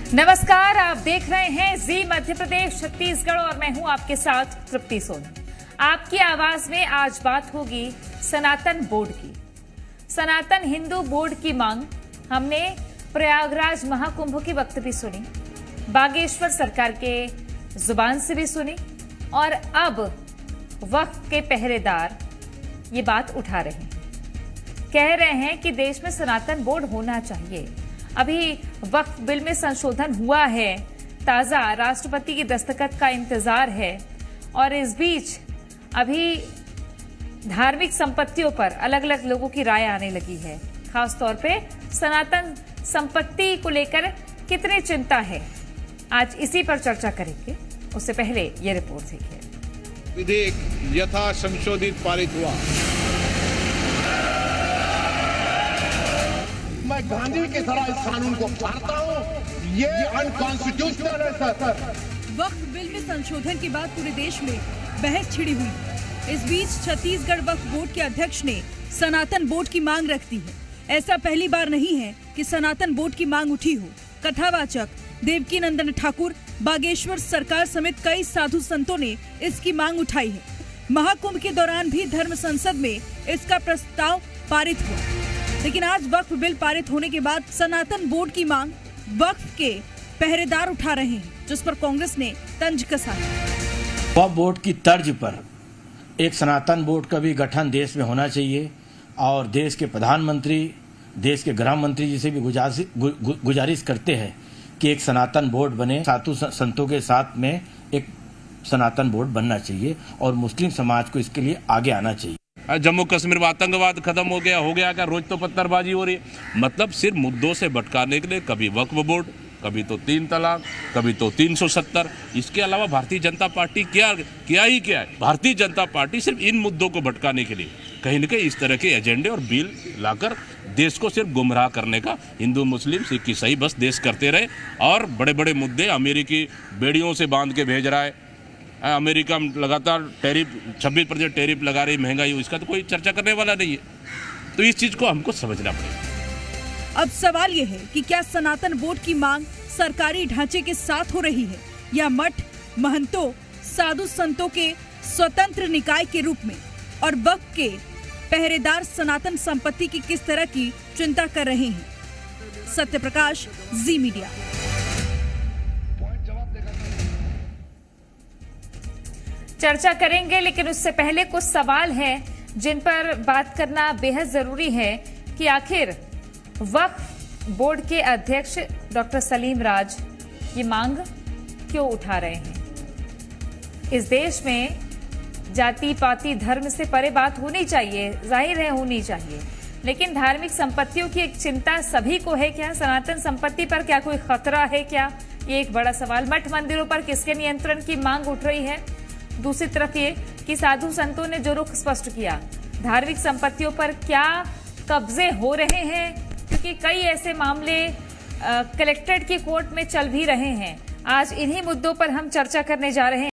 नमस्कार, आप देख रहे हैं जी मध्य प्रदेश छत्तीसगढ़ और मैं हूं आपके साथ तृप्ति सोनी। आपकी आवाज में आज बात होगी सनातन बोर्ड की। सनातन हिंदू बोर्ड की मांग हमने प्रयागराज महाकुंभ की वक्तव्य सुनी, बागेश्वर सरकार के जुबान से भी सुनी और अब वक्फ के पहरेदार ये बात उठा रहे हैं, कह रहे हैं कि देश में सनातन बोर्ड होना चाहिए। अभी वक्फ बिल में संशोधन हुआ है, ताजा राष्ट्रपति की दस्तखत का इंतजार है और इस बीच अभी धार्मिक संपत्तियों पर अलग अलग लोगों की राय आने लगी है। खासतौर पे सनातन संपत्ति को लेकर कितनी चिंता है, आज इसी पर चर्चा करेंगे। उससे पहले ये रिपोर्ट देखिए। विधेयक यथा संशोधित पारित हुआ। मैं गांधी की तरह इस कानून को मानता हूं, ये अनकॉन्स्टिट्यूशनल है सर। वक्फ बिल में संशोधन के बाद पूरे देश में बहस छिड़ी हुई। इस बीच छत्तीसगढ़ वक्फ बोर्ड के अध्यक्ष ने सनातन बोर्ड की मांग रख दी है। ऐसा पहली बार नहीं है कि सनातन बोर्ड की मांग उठी हो। कथावाचक देवकी नंदन ठाकुर, बागेश्वर सरकार समेत कई साधु संतों ने इसकी मांग उठाई है। महाकुंभ के दौरान भी धर्म संसद में इसका प्रस्ताव पारित हुआ, लेकिन आज वक्फ बिल पारित होने के बाद सनातन बोर्ड की मांग वक्फ के पहरेदार उठा रहे हैं, जिस पर कांग्रेस ने तंज कसा है। वक्फ बोर्ड की तर्ज पर एक सनातन बोर्ड का भी गठन देश में होना चाहिए और देश के प्रधानमंत्री, देश के गृह मंत्री जी से भी गुजारिश करते हैं कि एक सनातन बोर्ड बने। साधु संतों के साथ में एक सनातन बोर्ड बनना चाहिए और मुस्लिम समाज को इसके लिए आगे आना चाहिए। जम्मू कश्मीर में आतंकवाद खत्म हो गया क्या? रोज तो पत्थरबाजी हो रही है। मतलब सिर्फ मुद्दों से भटकाने के लिए कभी वक्फ बोर्ड, कभी तो 3 तलाक, कभी तो 370। इसके अलावा भारतीय जनता पार्टी क्या है? भारतीय जनता पार्टी सिर्फ इन मुद्दों को भटकाने के लिए कहीं न कहीं इस तरह के एजेंडे और बिल लाकर देश को सिर्फ गुमराह करने का, हिंदू मुस्लिम सिख ईसाई बस देश करते रहे और बड़े बड़े मुद्दे अमेरिकी बेड़ियों से बांध के भेज रहा है। अमेरिका लगातार टैरिफ 26% टैरिफ लगा रही, महंगाई, इसका तो कोई चर्चा करने वाला नहीं है। तो इस चीज को हमको समझना पड़ेगा। अब सवाल यह है कि क्या सनातन बोर्ड की मांग सरकारी ढांचे के साथ हो रही है या मठ, महंतों, साधु संतों के स्वतंत्र निकाय के रूप में, और वक्फ के पहरेदार सनातन संपत्ति की किस तरह की चिंता कर रहे हैं। सत्यप्रकाश, जी मीडिया। चर्चा करेंगे, लेकिन उससे पहले कुछ सवाल हैं जिन पर बात करना बेहद जरूरी है कि आखिर वक्फ बोर्ड के अध्यक्ष डॉक्टर सलीम राज ये मांग क्यों उठा रहे हैं। इस देश में जाति पाति धर्म से परे बात होनी चाहिए, जाहिर है होनी चाहिए, लेकिन धार्मिक संपत्तियों की एक चिंता सभी को है क्या? सनातन संपत्ति पर क्या कोई खतरा है क्या? ये एक बड़ा सवाल। मठ मंदिरों पर किसके नियंत्रण की मांग उठ रही है। दूसरी तरफ ये कि साधु संतों ने जो रुख स्पष्ट किया, धार्मिक संपत्तियों पर क्या कब्जे हो रहे हैं, क्योंकि कई ऐसे मामले कलेक्ट्रेट की कोर्ट में चल भी रहे हैं। आज इन्हीं मुद्दों पर हम चर्चा करने जा रहे हैं।